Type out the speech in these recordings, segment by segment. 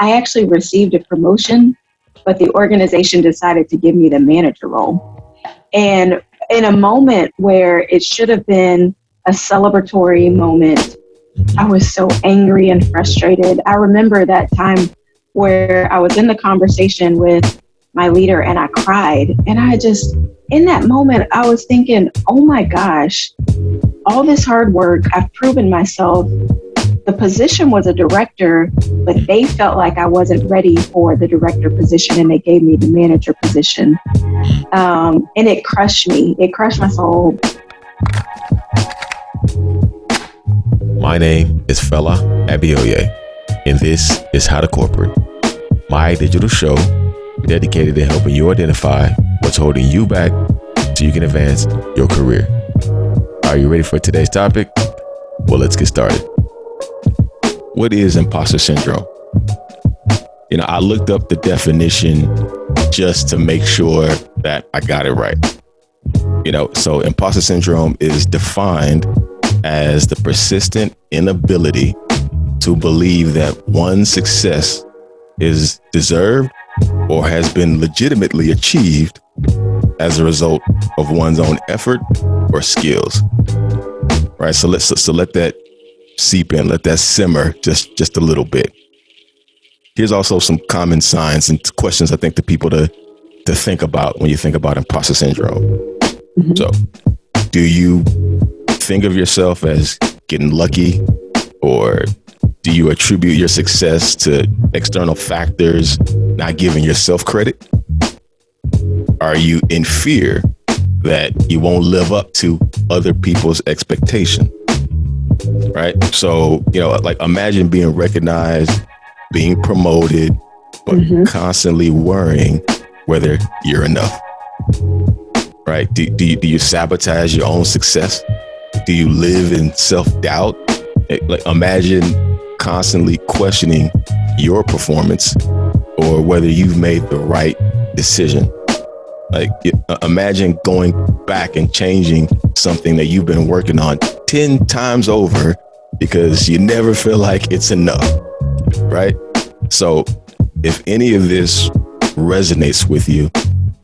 I actually received a promotion, but the organization decided to give me the manager role. And in a moment where it should have been a celebratory moment, I was so angry and frustrated. I remember that time where I was in the conversation with my leader and I cried. And in that moment, I was thinking, oh my gosh, all this hard work, I've proven myself. The position was a director, but they felt like I wasn't ready for the director position and they gave me the manager position. And it crushed me. It crushed my soul. My name is Fela Abioye, and this is How to Corporate, my digital show dedicated to helping you identify what's holding you back so you can advance your career. Are you ready for today's topic? Well, let's get started. What is imposter syndrome? I looked up the definition just to make sure that I got it right. So imposter syndrome is defined as the persistent inability to believe that one's success is deserved or has been legitimately achieved as a result of one's own effort or skills. Right. So let that seep in, let that simmer just a little bit. Here's also some common signs and questions I think to people to think about when you think about imposter syndrome. Mm-hmm. So do you think of yourself as getting lucky, or do you attribute your success to external factors, not giving yourself credit? Are you in fear that you won't live up to other people's expectation? Right? So, like imagine being recognized, being promoted, but constantly worrying whether you're enough. Right? Do you sabotage your own success? Do you live in self-doubt? Like imagine constantly questioning your performance or whether you've made the right decision. Like imagine going back and changing something that you've been working on 10 times over because you never feel like it's enough, right? So if any of this resonates with you,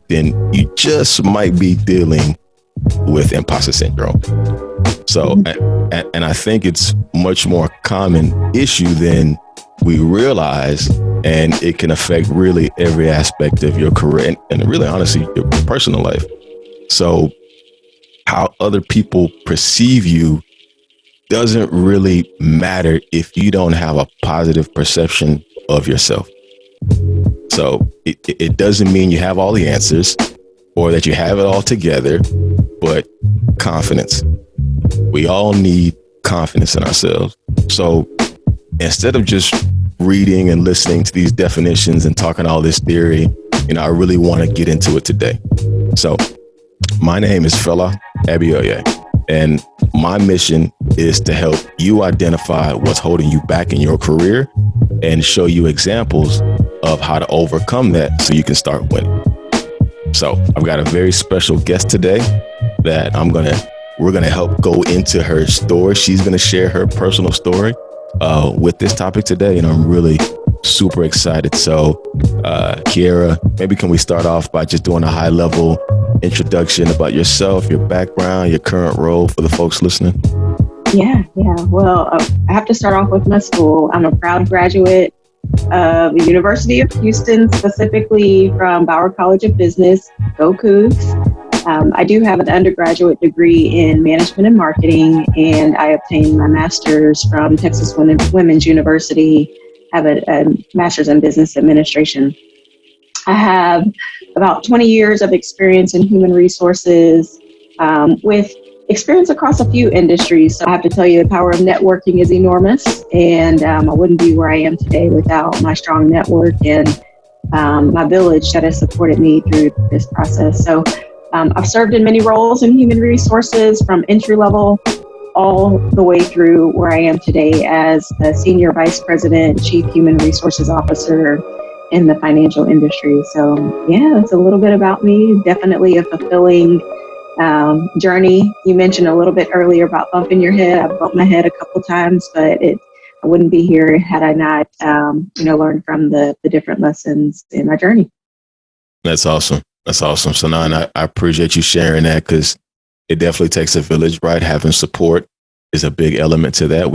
then you just might be dealing with imposter syndrome. So, and I think it's much more common issue than we realize, and it can affect really every aspect of your career and really honestly your personal life. So how other people perceive you doesn't really matter if you don't have a positive perception of yourself. So it doesn't mean you have all the answers or that you have it all together, but confidence. We all need confidence in ourselves. So instead of just reading and listening to these definitions and talking all this theory, I really want to get into it today. So my name is Fela Abioye, and my mission is to help you identify what's holding you back in your career and show you examples of how to overcome that so you can start winning. So I've got a very special guest today that we're going to help go into her story. She's going to share her personal story with this topic today, and I'm really super excited. So Qiara, maybe can we start off by just doing a high level introduction about yourself, your background, your current role for the folks listening? Yeah. Well, I have to start off with my school. I'm a proud graduate of the University of Houston, specifically from Bauer College of Business. Go Cougs. I do have an undergraduate degree in management and marketing, and I obtained my master's from Texas Women's University. I have a master's in business administration. I have about 20 years of experience in human resources, with experience across a few industries. So I have to tell you, the power of networking is enormous, and I wouldn't be where I am today without my strong network and my village that has supported me through this process. So I've served in many roles in human resources, from entry level all the way through where I am today as a senior vice president, chief human resources officer in the financial industry. So yeah, that's a little bit about me. Definitely a fulfilling journey. You mentioned a little bit earlier about bumping your head. I've bumped my head a couple times, but I wouldn't be here had I not, learned from the different lessons in my journey. That's awesome. That's awesome. So now, and I appreciate you sharing that, because it definitely takes a village, right? Having support is a big element to that.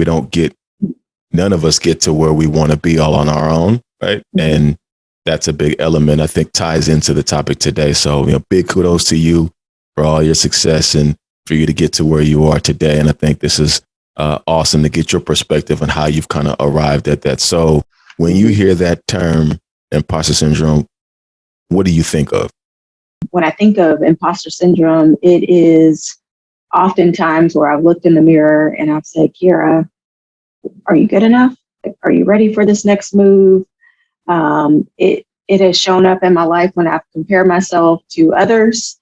None of us get to where we want to be all on our own, right? And that's a big element, I think, ties into the topic today. So, big kudos to you for all your success and for you to get to where you are today. And I think this is awesome to get your perspective on how you've kind of arrived at that. So when you hear that term, imposter syndrome, what do you think of? When I think of imposter syndrome, it is oftentimes where I've looked in the mirror and I've said, Qiara, are you good enough? Are you ready for this next move? It has shown up in my life when I've compared myself to others.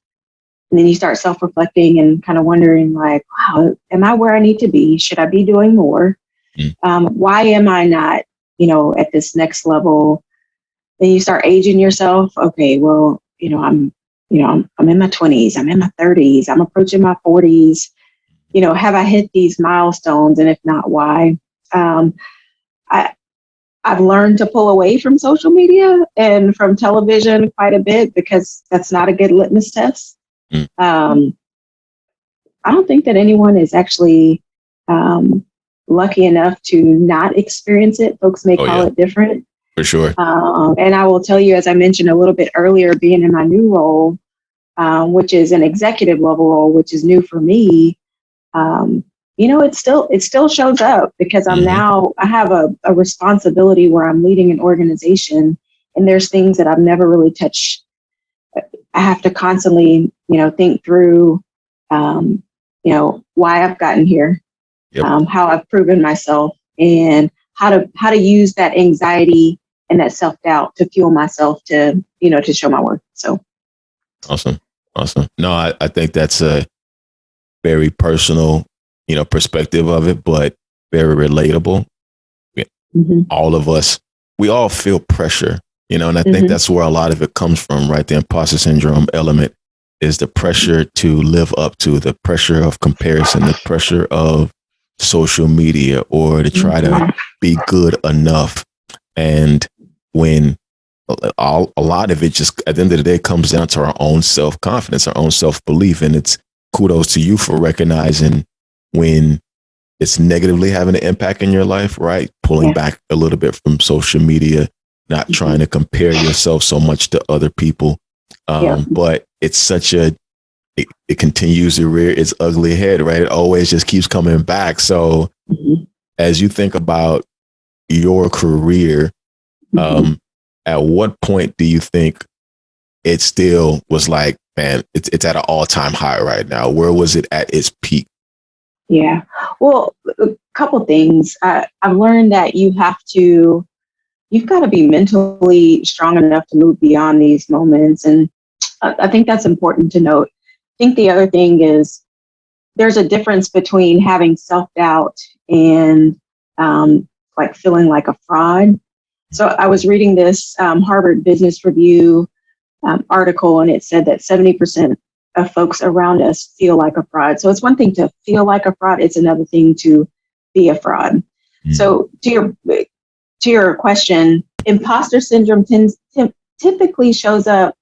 And then you start self-reflecting and kind of wondering, like, wow, am I where I need to be? Should I be doing more? Why am I not, at this next level? Then you start aging yourself. Okay, well, I'm in my 20s, I'm in my 30s, I'm approaching my 40s. Have I hit these milestones? And if not, why? I've learned to pull away from social media and from television quite a bit, because that's not a good litmus test. I don't think that anyone is actually lucky enough to not experience it. Folks may call it different. For sure. And I will tell you, as I mentioned a little bit earlier, being in my new role, which is an executive level role, which is new for me, it still shows up, because I have a responsibility where I'm leading an organization, and there's things that I've never really touched. I have to constantly, think through, why I've gotten here, how I've proven myself, and how to use that anxiety and that self-doubt to fuel myself to show my worth. So. Awesome. No, I think that's a very personal, perspective of it, but very relatable. All of us, we all feel pressure, and I think that's where a lot of it comes from, right? The imposter syndrome element is the pressure to live up to, the pressure of comparison, the pressure of social media, or to try to be good enough. And when a lot of it just at the end of the day comes down to our own self-confidence, our own self-belief. And it's kudos to you for recognizing when it's negatively having an impact in your life, right? Pulling back a little bit from social media, not trying to compare yourself so much to other people. But it's it continues to rear its ugly head, right? It always just keeps coming back. So as you think about your career, at what point do you think it still was like, man, it's at an all-time high right now? Where was it at its peak? Yeah, well, a couple things. I've learned that you've got to be mentally strong enough to move beyond these moments. And I think that's important to note. I think the other thing is there's a difference between having self-doubt and like feeling like a fraud. So I was reading this Harvard Business Review article, and it said that 70% of folks around us feel like a fraud. So it's one thing to feel like a fraud. It's another thing to be a fraud. So to your question, imposter syndrome typically shows up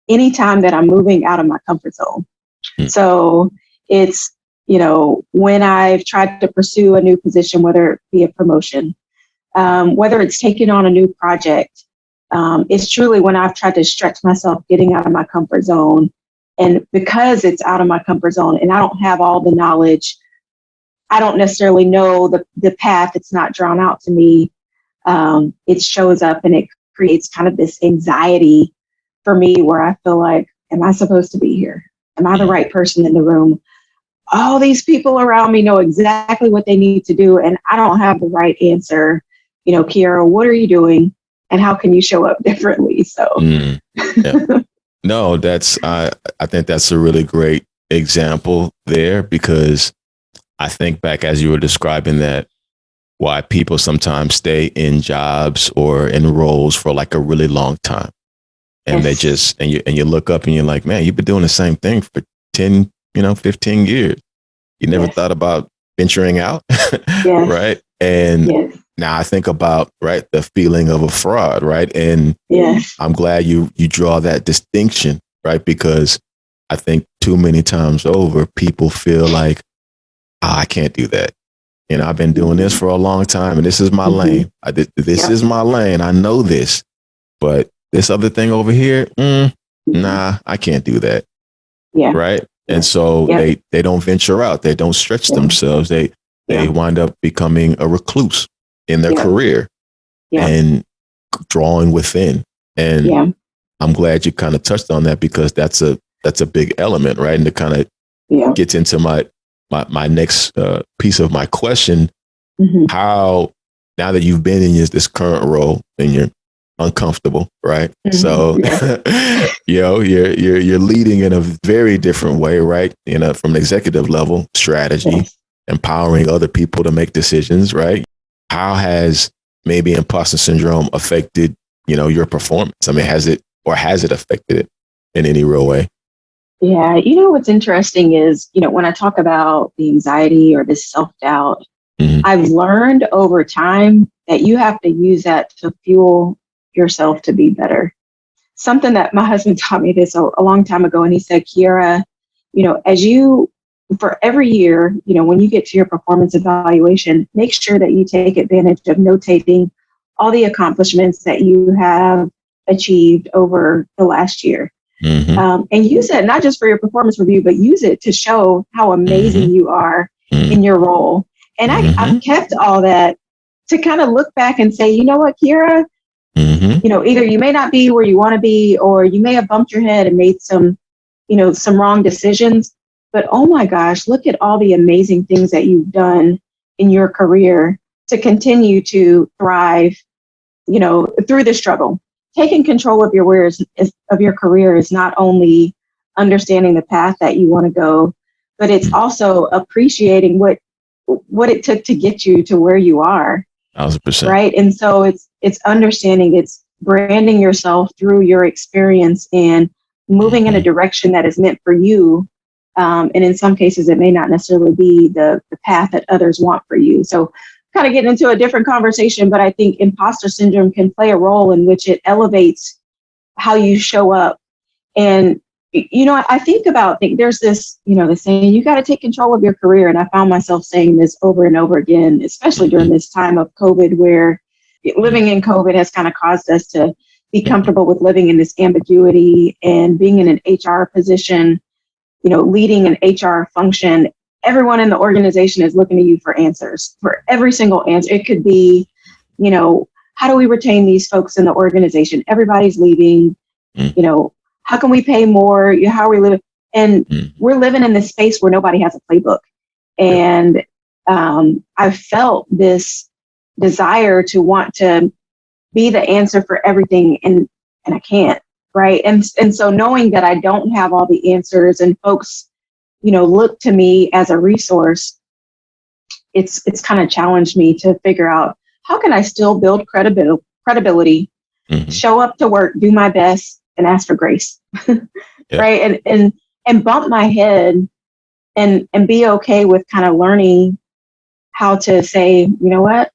anytime that I'm moving out of my comfort zone. So it's, when I've tried to pursue a new position, whether it be a promotion, whether it's taking on a new project, it's truly when I've tried to stretch myself, getting out of my comfort zone. And because it's out of my comfort zone and I don't have all the knowledge, I don't necessarily know the path. It's not drawn out to me. It shows up and it creates kind of this anxiety for me where I feel like, am I supposed to be here? Am I the right person in the room? All these people around me know exactly what they need to do, and I don't have the right answer. Qiara, what are you doing? And how can you show up differently? So, No, I think that's a really great example there, because I think back as you were describing that, why people sometimes stay in jobs or in roles for like a really long time. And they just, and you look up and you're like, man, you've been doing the same thing for 10, 15 years. You never thought about venturing out, Yes. right? And Yes. now I think about, right, the feeling of a fraud, right? And Yes. I'm glad you draw that distinction, right? Because I think too many times over, people feel like, I can't do that. You know, I've been doing this for a long time and this is my lane. This is my lane. I know this, but this other thing over here, nah, I can't do that. Yeah. Right. And so they don't venture out. They don't stretch themselves. They wind up becoming a recluse in their career and drawing within. And I'm glad you kind of touched on that, because that's a big element, right? And it kind of gets into my next piece of my question. How, now that you've been in this current role and you're uncomfortable, right? So, you're leading in a very different way, right? From an executive level, strategy, empowering other people to make decisions, right? How has maybe imposter syndrome affected, your performance? I mean, has it affected it in any real way? Yeah. What's interesting is, when I talk about the anxiety or the self-doubt, I've learned over time that you have to use that to fuel yourself to be better. Something that my husband taught me this a long time ago. And he said, Qiara, for every year, when you get to your performance evaluation, make sure that you take advantage of notating all the accomplishments that you have achieved over the last year. And use it not just for your performance review, but use it to show how amazing you are in your role. And I've kept all that to kind of look back and say, you know what, Qiara, either you may not be where you want to be, or you may have bumped your head and made some wrong decisions. But oh my gosh, look at all the amazing things that you've done in your career to continue to thrive, through the struggle. Taking control of your career is not only understanding the path that you want to go, but it's also appreciating what it took to get you to where you are. 1,000%. Right. And so it's understanding, it's branding yourself through your experience and moving in a direction that is meant for you. And in some cases, it may not necessarily be the path that others want for you. So kind of getting into a different conversation, but I think imposter syndrome can play a role in which it elevates how you show up. And, I think there's this, the saying, you got to take control of your career. And I found myself saying this over and over again, especially during this time of COVID, where living in COVID has kind of caused us to be comfortable with living in this ambiguity and being in an HR position, leading an HR function. Everyone in the organization is looking to you for answers, for every single answer. It could be, how do we retain these folks in the organization? Everybody's leaving, how can we pay more? How are we living? And we're living in this space where nobody has a playbook. And I felt this desire to want to be the answer for everything, and I can't, right? And so knowing that I don't have all the answers and folks, look to me as a resource, it's kind of challenged me to figure out, how can I still build credibility, show up to work, do my best, and ask for grace, right? And bump my head and be okay with kind of learning how to say, you know what,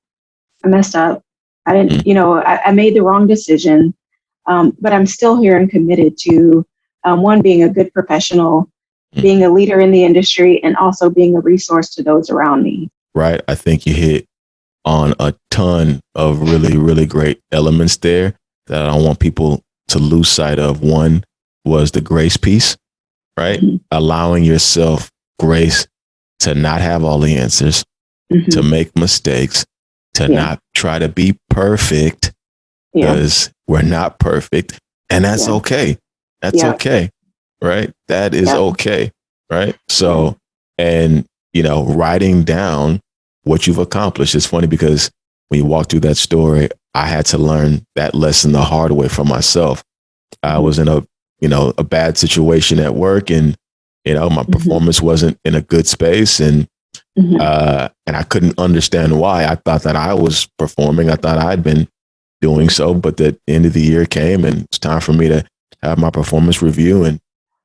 I messed up. I didn't, I made the wrong decision, but I'm still here and committed to one, being a good professional, being a leader in the industry, and also being a resource to those around me. Right. I think you hit on a ton of really, really great elements there that I don't want people to lose sight of. One was the grace piece, right? Allowing yourself grace to not have all the answers, to make mistakes, to not try to be perfect, because we're not perfect. And that's okay. That's okay. Right. That is okay. Right. So, and, writing down what you've accomplished. It's funny because when you walk through that story, I had to learn that lesson the hard way for myself. I was in a bad situation at work, and, my performance wasn't in a good space, and I couldn't understand why. I thought that I was performing. I thought I'd been doing so, but the end of the year came and it's time for me to have my performance review, and,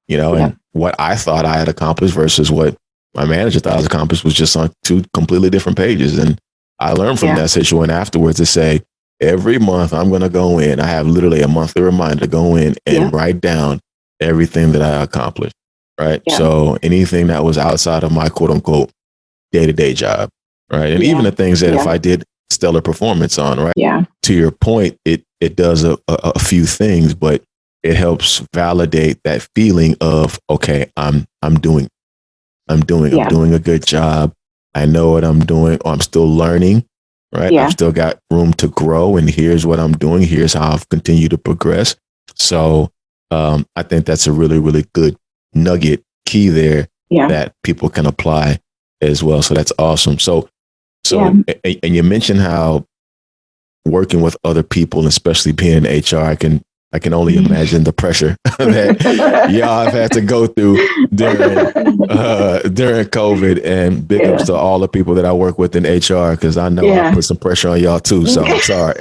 and what I thought I had accomplished versus what my manager thought I was accomplished was just on two completely different pages. And I learned from that situation afterwards to say, every month I'm going to go in. I have literally a monthly reminder to go in and write down everything that I accomplished. Right. Yeah. So anything that was outside of my quote unquote day-to-day job. Right. And even the things that if I did stellar performance on, right. Yeah. To your point, it does a few things, but it helps validate that feeling of, okay, I'm doing a good job. I know what I'm doing. Or I'm still learning. Right. Yeah. I've still got room to grow, and here's what I'm doing. Here's how I've continued to progress. So I think that's a really, really good nugget key there that people can apply as well. So that's awesome. So and you mentioned how working with other people, especially being in HR, I can only imagine the pressure that y'all have had to go through during COVID. And big ups to all the people that I work with in HR, because I know I put some pressure on y'all too. So I'm sorry.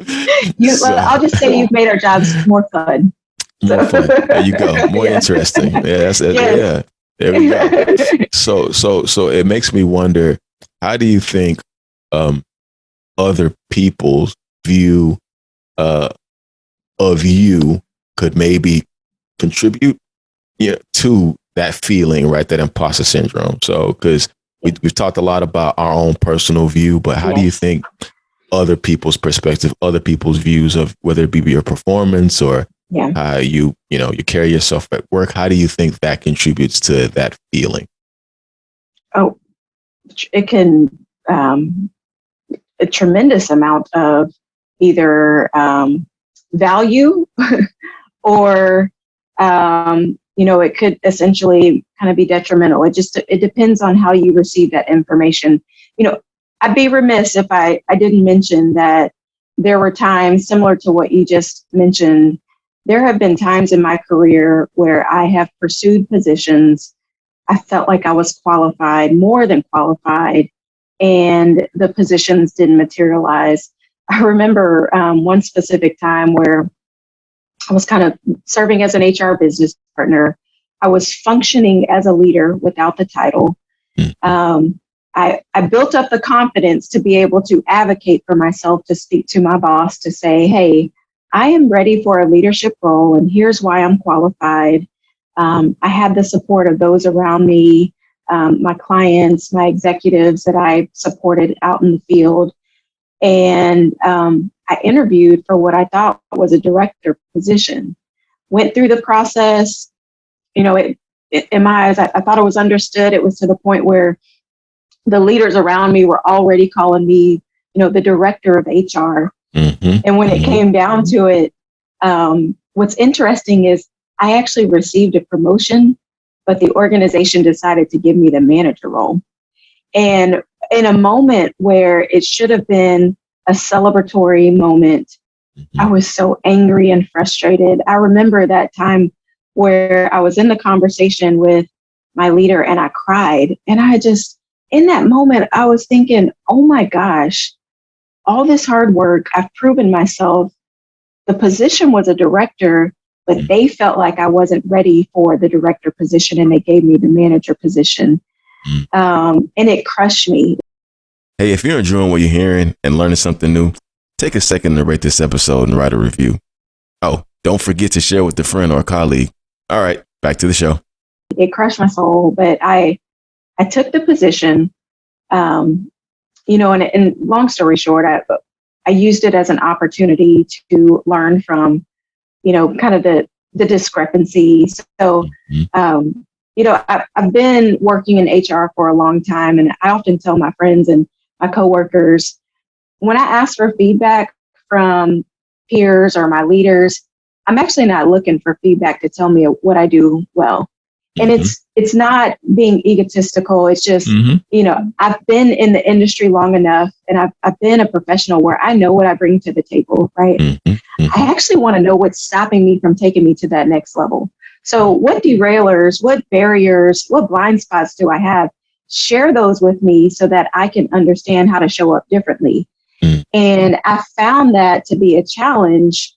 I'll just say you've made our jobs more fun. More fun. There you go. More interesting. Yeah, that's it. Yeah. There we go. So it makes me wonder, how do you think other people's view of you could maybe contribute to that feeling, right? That imposter syndrome. So, because we've talked a lot about our own personal view, but how do you think other people's perspective, other people's views of whether it be your performance or how you carry yourself at work, how do you think that contributes to that feeling? Oh, it can a tremendous amount of either value or it could essentially kind of be detrimental. It depends on how you receive that information. I'd be remiss if I didn't mention that there were times similar to what you just mentioned. There have been times in my career where I have pursued positions. I felt like I was qualified, more than qualified, and the positions didn't materialize. I remember one specific time where I was kind of serving as an HR business partner. I was functioning as a leader without the title. I built up the confidence to be able to advocate for myself, to speak to my boss, to say, hey, I am ready for a leadership role, and here's why I'm qualified. I had the support of those around me, my clients, my executives that I supported out in the field. And I interviewed for what I thought was a director position. Went through the process. In my eyes, I thought it was understood. It was to the point where the leaders around me were already calling me, the director of HR. Mm-hmm. And when it came down to it, what's interesting is I actually received a promotion, but the organization decided to give me the manager role. And in a moment where it should have been a celebratory moment, I was so angry and frustrated. I remember that time where I was in the conversation with my leader and I cried. And in that moment, I was thinking, oh my gosh, all this hard work, I've proven myself. The position was a director, but they felt like I wasn't ready for the director position and they gave me the manager position. And it crushed me. Hey, if you're enjoying what you're hearing and learning something new, take a second to rate this episode and write a review. Oh, don't forget to share with a friend or a colleague. All right, back to the show. It crushed my soul, but I took the position, and long story short, I used it as an opportunity to learn from, kind of the discrepancy. So, I've been working in HR for a long time, and I often tell my friends and my coworkers, when I ask for feedback from peers or my leaders, I'm actually not looking for feedback to tell me what I do well. And it's not being egotistical. It's just, I've been in the industry long enough and I've been a professional where I know what I bring to the table, right? I actually want to know what's stopping me from taking me to that next level. So what derailers, what barriers, what blind spots do I have? Share those with me so that I can understand how to show up differently. And I found that to be a challenge,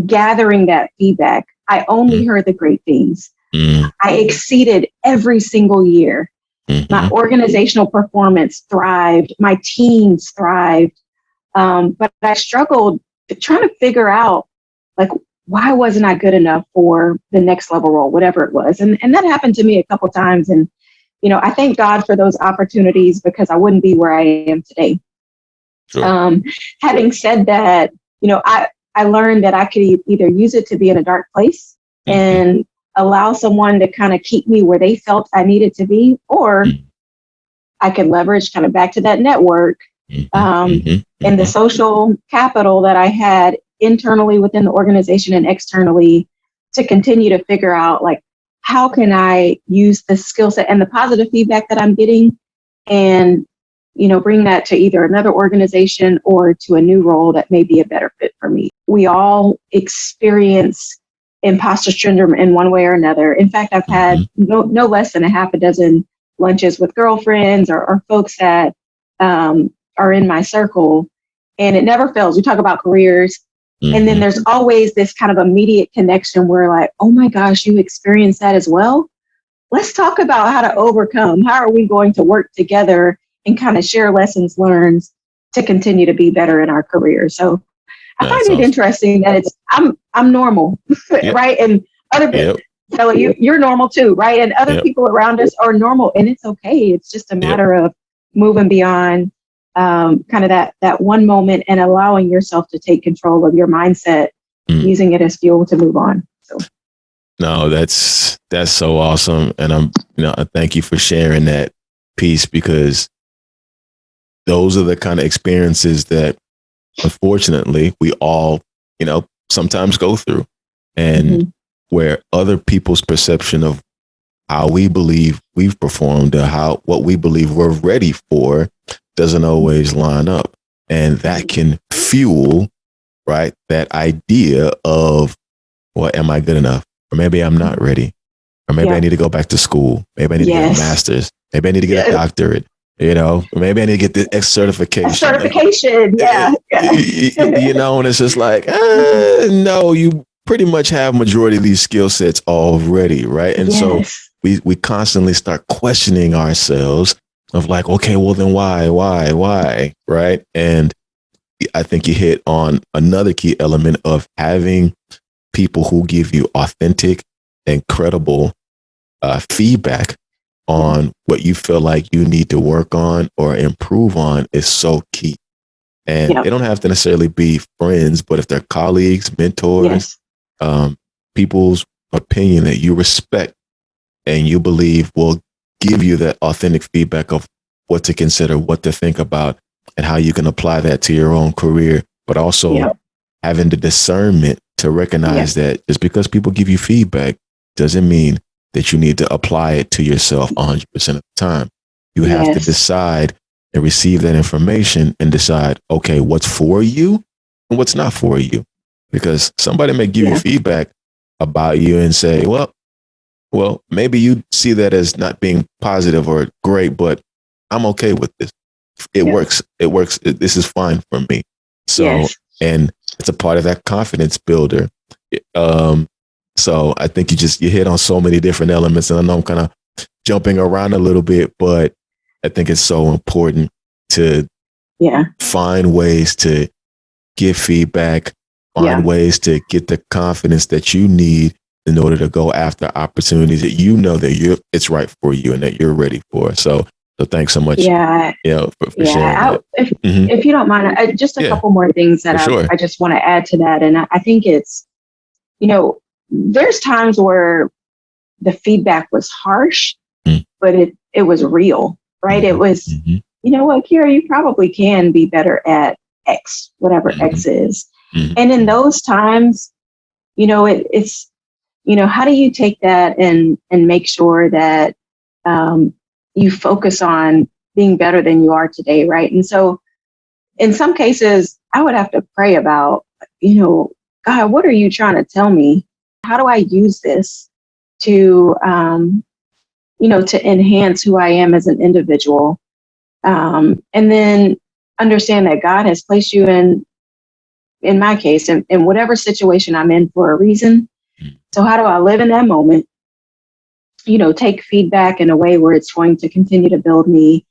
gathering that feedback. I only heard the great things. I exceeded every single year. My organizational performance thrived. My teams thrived. But I struggled trying to figure out, like, why wasn't I good enough for the next level role, whatever it was? And that happened to me a couple times. And, I thank God for those opportunities because I wouldn't be where I am today. Sure. Having said that, I learned that I could either use it to be in a dark place and allow someone to kind of keep me where they felt I needed to be, or I could leverage kind of back to that network and the social capital that I had internally within the organization and externally to continue to figure out, like, how can I use the skill set and the positive feedback that I'm getting and, bring that to either another organization or to a new role that may be a better fit for me. We all experience imposter syndrome in one way or another. In fact, I've had no less than a half a dozen lunches with girlfriends or folks that are in my circle, and it never fails. We talk about careers, and then there's always this kind of immediate connection where, like, oh my gosh, you experienced that as well? Let's talk about how to overcome. How are we going to work together and kind of share lessons learned to continue to be better in our career? So I find it interesting that I'm normal, right? And other people, so you're normal too, right? And other people around us are normal, and it's okay. It's just a matter of moving beyond kind of that one moment and allowing yourself to take control of your mindset, using it as fuel to move on. So. No, that's so awesome, and I thank you for sharing that piece, because those are the kind of experiences that, unfortunately, we all, sometimes go through, and where other people's perception of how we believe we've performed or what we believe we're ready for doesn't always line up. And that can fuel, right, that idea of, well, am I good enough? Or maybe I'm not ready. Or maybe I need to go back to school. Maybe I need to get a master's. Maybe I need to get a doctorate. Maybe I need to get the X certification. Certification, and it's just like, no, you pretty much have majority of these skill sets already, right? And so we constantly start questioning ourselves of, like, okay, well then why, right? And I think you hit on another key element of having people who give you authentic and credible feedback on what you feel like you need to work on or improve on is so key. And they don't have to necessarily be friends, but if they're colleagues, mentors, people's opinion that you respect and you believe will give you that authentic feedback of what to consider, what to think about, and how you can apply that to your own career, but also having the discernment to recognize that just because people give you feedback doesn't mean that you need to apply it to yourself 100% of the time. You have to decide and receive that information and decide, okay, what's for you and what's not for you. Because somebody may give you feedback about you and say, well, maybe you see that as not being positive or great, but I'm okay with this. It works. It works. This is fine for me. So, and it's a part of that confidence builder. So I think you hit on so many different elements, and I know I'm kind of jumping around a little bit, but I think it's so important to find ways to give feedback, find ways to get the confidence that you need in order to go after opportunities that that it's right for you and that you're ready for. So thanks so much. For sharing. If you don't mind, just a couple more things that I just want to add to that, and I think it's, there's times where the feedback was harsh, but it was real, right? It was, you know what, Qiara, you probably can be better at X, whatever X is. And in those times, it's, how do you take that and make sure that you focus on being better than you are today, right? And so in some cases, I would have to pray about, God, what are you trying to tell me? How do I use this to, to enhance who I am as an individual? And then understand that God has placed you in my case, in whatever situation I'm in for a reason. So how do I live in that moment take feedback in a way where it's going to continue to build me,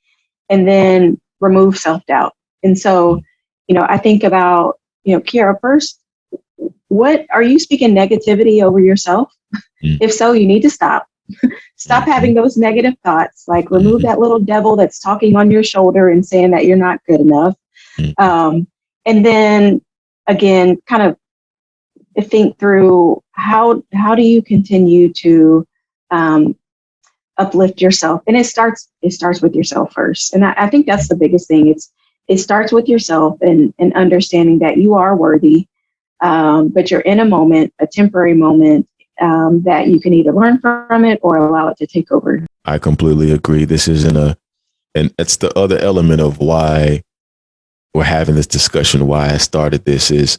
and then remove self-doubt. And so, I think about, Qiara, first, what are you speaking negativity over yourself? Mm. If so, you need to stop. Stop having those negative thoughts. Like, remove that little devil that's talking on your shoulder and saying that you're not good enough. And then again, kind of think through how do you continue to uplift yourself. And it starts with yourself first. And I think that's the biggest thing. It starts with yourself and understanding that you are worthy, but you're in a moment, a temporary moment, that you can either learn from it or allow it to take over. I completely agree. This isn't and it's the other element of why we're having this discussion, why I started this, is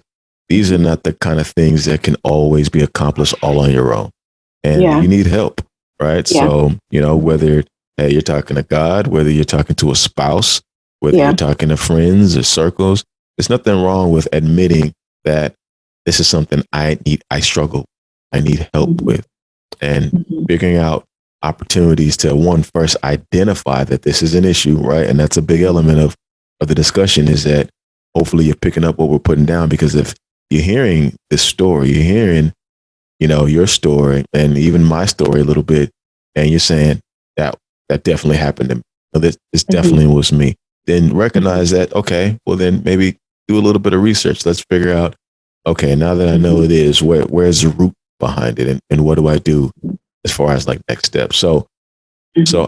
these are not the kind of things that can always be accomplished all on your own. And you need help, right? Yeah. So, whether you're talking to God, whether you're talking to a spouse, whether you're talking to friends or circles, there's nothing wrong with admitting that this is something I struggle, I need help with, and figuring out opportunities to first identify that this is an issue, right? And that's a big element of the discussion, is that hopefully you're picking up what we're putting down, because if you're hearing this story, you're hearing, your story and even my story a little bit, and you're saying that definitely happened to me. This definitely was me. Then recognize that, okay, well then maybe do a little bit of research. Let's figure out, okay, now that I know it is, where's the root behind it, and what do I do as far as like next steps? So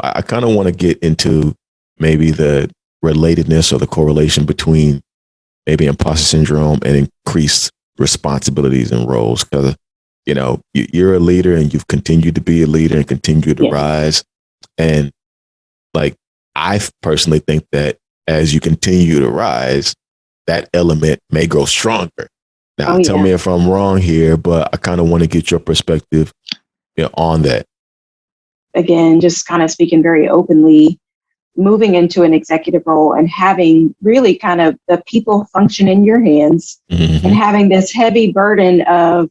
I kind of want to get into maybe the relatedness or the correlation between maybe imposter syndrome and increased responsibilities and roles, because you're a leader and you've continued to be a leader and continue to rise. And like, I personally think that as you continue to rise, that element may grow stronger. Now, tell me if I'm wrong here, but I kind of want to get your perspective on that. Again, just kind of speaking very openly, moving into an executive role and having really kind of the people function in your hands, and having this heavy burden of,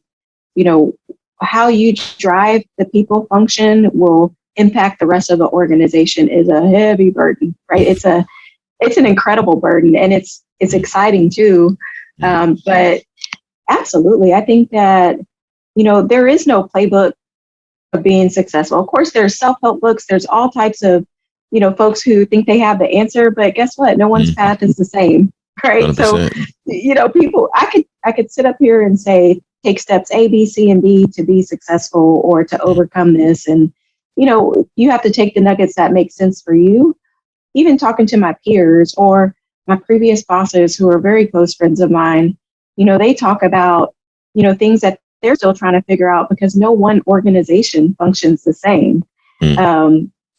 how you drive the people function will impact the rest of the organization, is a heavy burden, right? It's an incredible burden, and it's exciting too. But absolutely, I think that, there is no playbook of being successful. Of course, there's self-help books. There's all types of, folks who think they have the answer, but guess what? No one's path is the same, right? 100%. So, people, I could sit up here and say, take steps A, B, C, and D to be successful or to overcome this. And, you have to take the nuggets that make sense for you. Even talking to my peers or my previous bosses who are very close friends of mine, they talk about, things that they're still trying to figure out, because no one organization functions the same.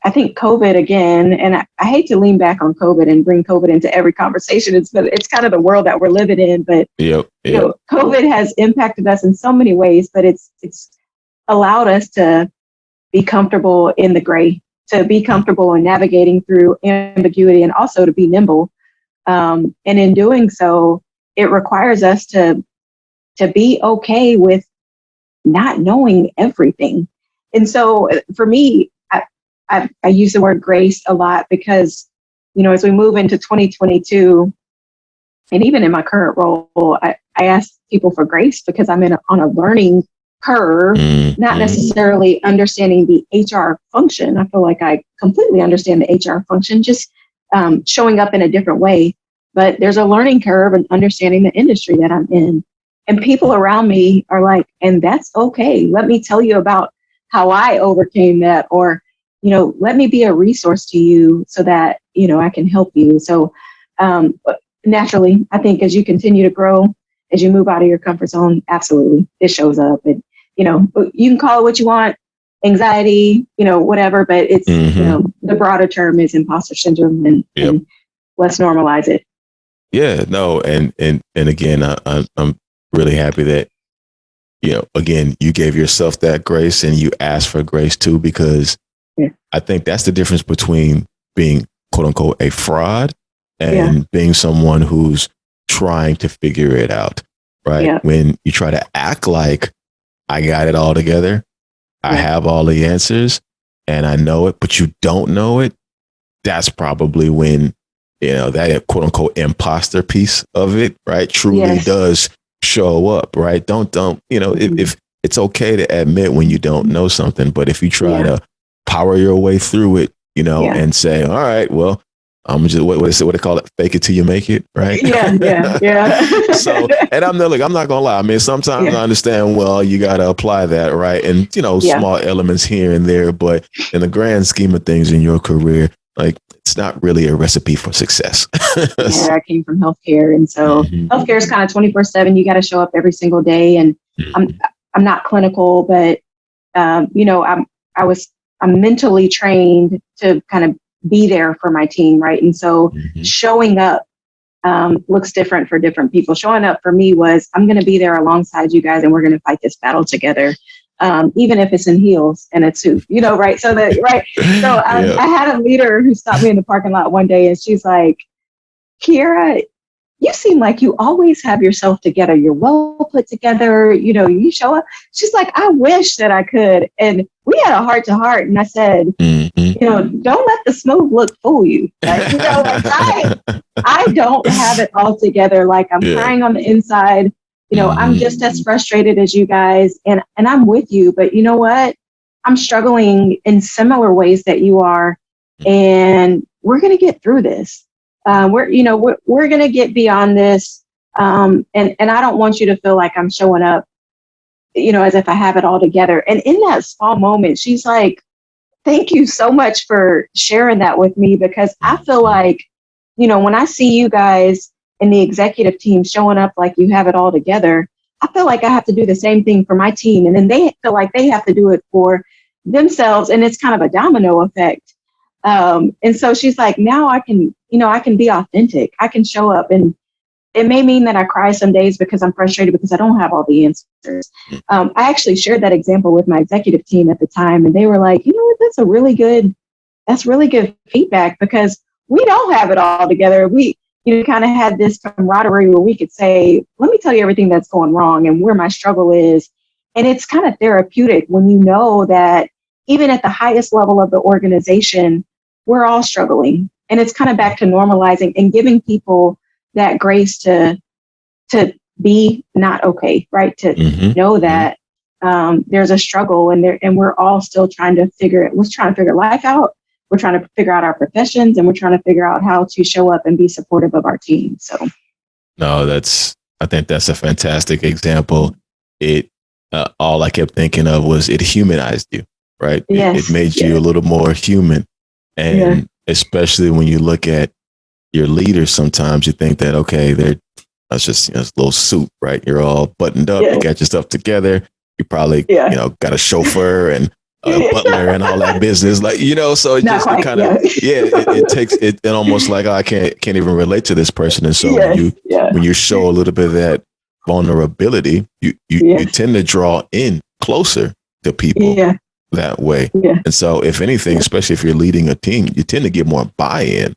I think COVID again, and I hate to lean back on COVID and bring COVID into every conversation. It's kind of the world that we're living in. But COVID has impacted us in so many ways, but it's allowed us to be comfortable in the gray, to be comfortable in navigating through ambiguity, and also to be nimble. And in doing so, it requires us to be okay with not knowing everything. And so for me, I use the word grace a lot, because, as we move into 2022, and even in my current role, I ask people for grace, because I'm on a learning curve, not necessarily understanding the HR function. I feel like I completely understand the HR function, just showing up in a different way. But there's a learning curve and understanding the industry that I'm in. And people around me are like, and that's okay. Let me tell you about how I overcame that, or let me be a resource to you so that, I can help you. So naturally, I think as you continue to grow, as you move out of your comfort zone, absolutely, it shows up. And, you can call it what you want, anxiety, whatever, but it's, the broader term is imposter syndrome, and let's normalize it. Yeah, no. And again, I'm really happy that, again, you gave yourself that grace and you asked for grace too, because I think that's the difference between being, quote unquote, a fraud and being someone who's trying to figure it out, right? Yeah. When you try to act like I got it all together, I have all the answers, and I know it, but you don't know it, that's probably when, that quote unquote imposter piece of it, right, truly does show up, right? Don't, if it's okay to admit when you don't know something, but if you try to power your way through it, and say, all right, well, I'm just what they call it, fake it till you make it, right? Yeah. So, and I'm not gonna lie. I mean, sometimes I understand. Well, you got to apply that, right? And small elements here and there, but in the grand scheme of things in your career, like it's not really a recipe for success. I came from healthcare, and so healthcare is kind of 24/7. You got to show up every single day, and I'm not clinical, but I'm mentally trained to kind of be there for my team, right? And so showing up looks different for different people. Showing up for me was, I'm going to be there alongside you guys, and we're going to fight this battle together, even if it's in heels and a suit, right? So I had a leader who stopped me in the parking lot one day, and she's like, Qiara, you seem like you always have yourself together. You're well put together. You show up. She's like, I wish that I could. And we had a heart to heart. And I said, don't let the smooth look fool you. Like, I don't have it all together. Like, I'm crying on the inside. I'm just as frustrated as you guys. And I'm with you. But you know what? I'm struggling in similar ways that you are. And we're going to get through this. We're going to get beyond this. And I don't want you to feel like I'm showing up, as if I have it all together. And in that small moment, she's like, thank you so much for sharing that with me, because I feel like, when I see you guys in the executive team showing up like you have it all together, I feel like I have to do the same thing for my team. And then they feel like they have to do it for themselves. And it's kind of a domino effect. And so she's like, now I can be authentic. I can show up, and it may mean that I cry some days because I'm frustrated because I don't have all the answers. I actually shared that example with my executive team at the time, and they were like, you know what, that's really good feedback, because we don't have it all together. We, kind of had this camaraderie where we could say, let me tell you everything that's going wrong and where my struggle is. And it's kind of therapeutic when you know that even at the highest level of the organization, we're all struggling. And it's kind of back to normalizing and giving people that grace to be not okay, right? To know that there's a struggle, and we're all still trying to figure life out. We're trying to figure out our professions, and we're trying to figure out how to show up and be supportive of our team. So, no, I think that's a fantastic example. It all I kept thinking of was it humanized you, right? It made you a little more human, and especially when you look at your leaders, sometimes you think that, okay, that's just a little suit, right? You're all buttoned up, you got your stuff together. You probably, got a chauffeur and a butler and all that business, like, so it just kind of, it takes it almost like, oh, I can't even relate to this person. And so when you show a little bit of that vulnerability, you tend to draw in closer to people that way. And so if anything, especially if you're leading a team, you tend to get more buy-in.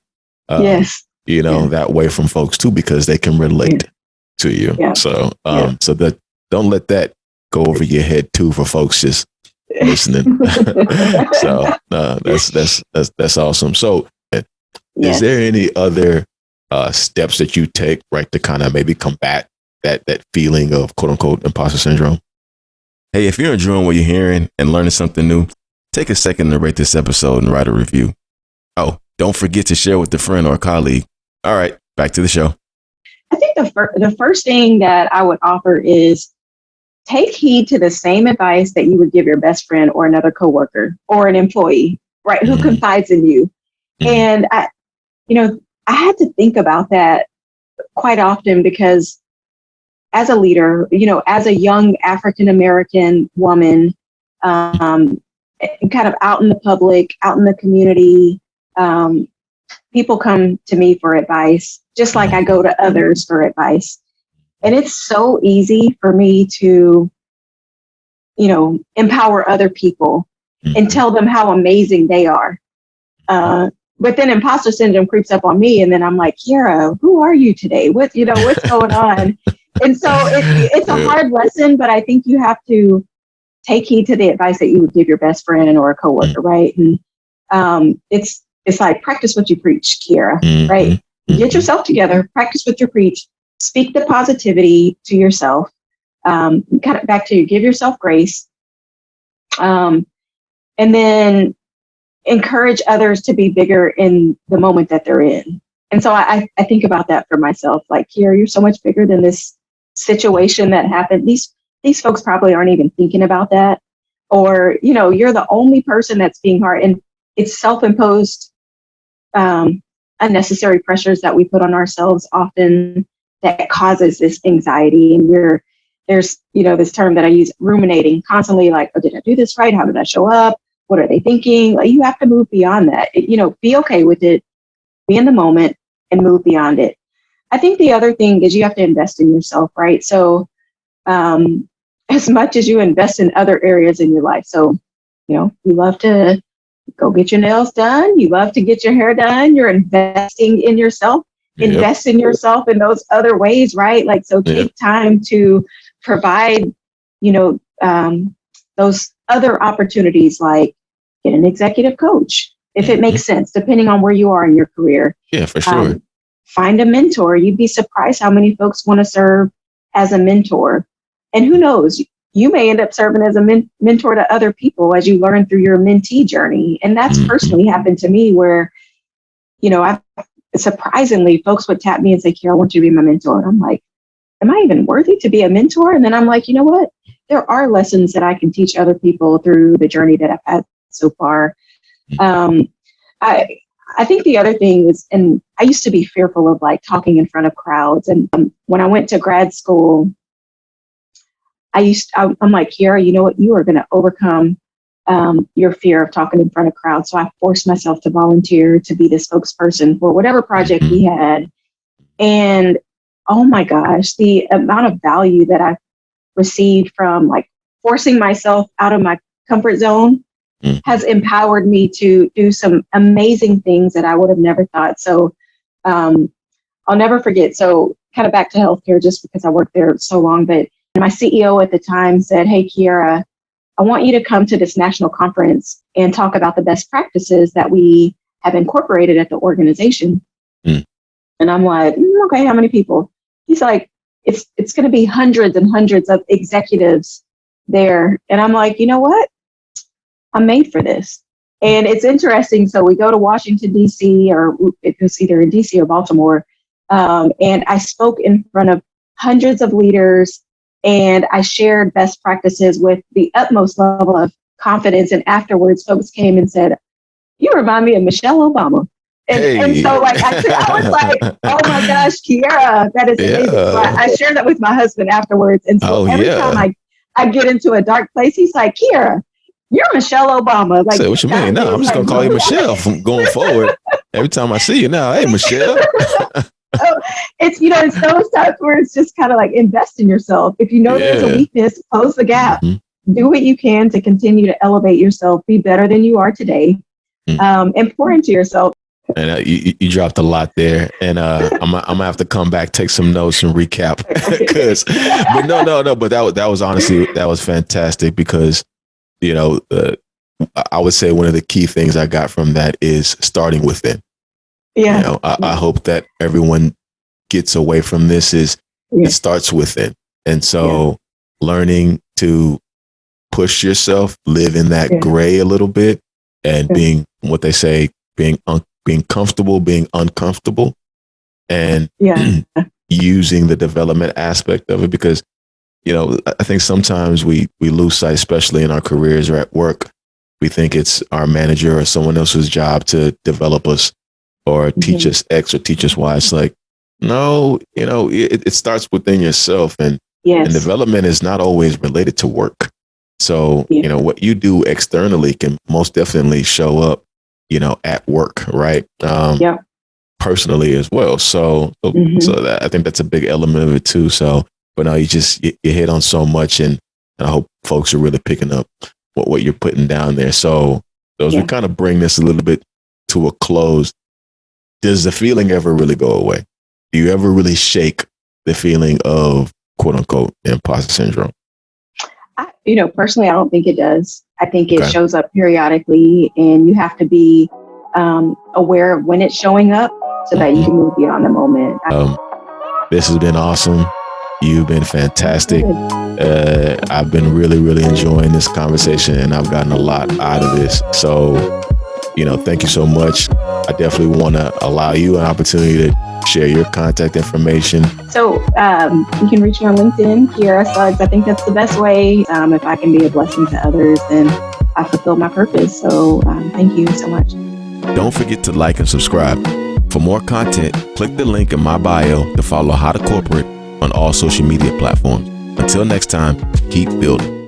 That way from folks too, because they can relate to you. So, so that don't let that go over your head too for folks just listening. So, that's awesome. So, is there any other steps that you take, right, to kind of maybe combat that feeling of quote unquote imposter syndrome? Hey, if you're enjoying what you're hearing and learning something new, take a second to rate this episode and write a review. Oh, don't forget to share with a friend or a colleague. All right, back to the show. I think the first thing that I would offer is take heed to the same advice that you would give your best friend or another coworker or an employee, right, who confides in you. And I had to think about that quite often, because as a leader, as a young African-American woman, kind of out in the public, out in the community, people come to me for advice, just like I go to others for advice. And it's so easy for me to, empower other people and tell them how amazing they are. But then imposter syndrome creeps up on me, and then I'm like, Qiara, who are you today? What's going on? And so it's a hard lesson, but I think you have to take heed to the advice that you would give your best friend or a coworker, right? And it's like practice what you preach, Qiara, right? Get yourself together, practice what you preach, speak the positivity to yourself, kind of back to you, give yourself grace, and then encourage others to be bigger in the moment that they're in. And so I think about that for myself, like, Qiara, you're so much bigger than this situation that happened. These folks probably aren't even thinking about that. Or, you're the only person that's being hard. And it's self-imposed unnecessary pressures that we put on ourselves often that causes this anxiety. And there's this term that I use, ruminating, constantly like, oh, did I do this right? How did I show up? What are they thinking? Like, you have to move beyond that. Be okay with it, be in the moment and move beyond it. I think the other thing is you have to invest in yourself, right? So as much as you invest in other areas in your life. So, you love to go get your nails done. You love to get your hair done. You're investing in yourself. Yep. Invest in yourself in those other ways, right? Like, so take time to provide, those other opportunities, like get an executive coach, if it makes sense, depending on where you are in your career. Yeah, for sure. Find a mentor. You'd be surprised how many folks want to serve as a mentor. And who knows, you may end up serving as a mentor to other people as you learn through your mentee journey. And that's personally happened to me where, surprisingly, folks would tap me and say, Qiara, I want you to be my mentor. And I'm like, am I even worthy to be a mentor? And then I'm like, you know what? There are lessons that I can teach other people through the journey that I've had so far. I think the other thing is, and I used to be fearful of like talking in front of crowds. And when I went to grad school, I'm like, Qiara, you know what? You are going to overcome your fear of talking in front of crowds. So I forced myself to volunteer to be the spokesperson for whatever project we had. And oh my gosh, the amount of value that I've received from like forcing myself out of my comfort zone has empowered me to do some amazing things that I would have never thought. So I'll never forget. So kind of back to healthcare, just because I worked there so long, but my CEO at the time said, hey, Qiara, I want you to come to this national conference and talk about the best practices that we have incorporated at the organization. And I'm like, okay, how many people? He's like, it's going to be hundreds and hundreds of executives there. And I'm like, you know what? I'm made for this. And it's interesting. So we go to Washington, D.C., or it was either in D.C. or Baltimore. And I spoke in front of hundreds of leaders, and I shared best practices with the utmost level of confidence. And afterwards, folks came and said, you remind me of Michelle Obama. And so like, I was like, oh my gosh, Qiara, that is amazing. So I shared that with my husband afterwards. And so every time I get into a dark place, he's like, Qiara, you're Michelle Obama. Like, what you mean? No, I'm just going to call you Michelle from going forward. Every time I see you now, hey, Michelle. So it's, it's those times where it's just kind of like invest in yourself. If you know there's a weakness, close the gap. Do what you can to continue to elevate yourself, be better than you are today, and pour into yourself. And you dropped a lot there, and I'm gonna have to come back, take some notes, and recap. But no. But that was honestly, that was fantastic, because I would say one of the key things I got from that is starting within. Yeah, I hope that everyone gets away from this is it starts within, and so learning to push yourself, live in that gray a little bit, and being what they say, being comfortable, being uncomfortable, and using the development aspect of it. Because, I think sometimes we lose sight, especially in our careers or at work. We think it's our manager or someone else's job to develop us or teach us X or teach us Y. It's like, no, it starts within yourself, and development is not always related to work. So, what you do externally can most definitely show up, at work, right? Personally as well. So that, I think that's a big element of it too. So, but no, you hit on so much, and I hope folks are really picking up what you're putting down there. So, as we kind of bring this a little bit to a close, does the feeling ever really go away? Do you ever really shake the feeling of quote unquote imposter syndrome? Personally, I don't think it does. I think it Okay. shows up periodically, and you have to be aware of when it's showing up so that you can move beyond the moment. This has been awesome. You've been fantastic. I've been really, really enjoying this conversation, and I've gotten a lot out of this. So, thank you so much. I definitely want to allow you an opportunity to share your contact information. So you can reach me on LinkedIn, Qiara Suggs. I think that's the best way. If I can be a blessing to others, then I fulfill my purpose. So thank you so much. Don't forget to like and subscribe. For more content, click the link in my bio to follow How to Corporate on all social media platforms. Until next time, keep building.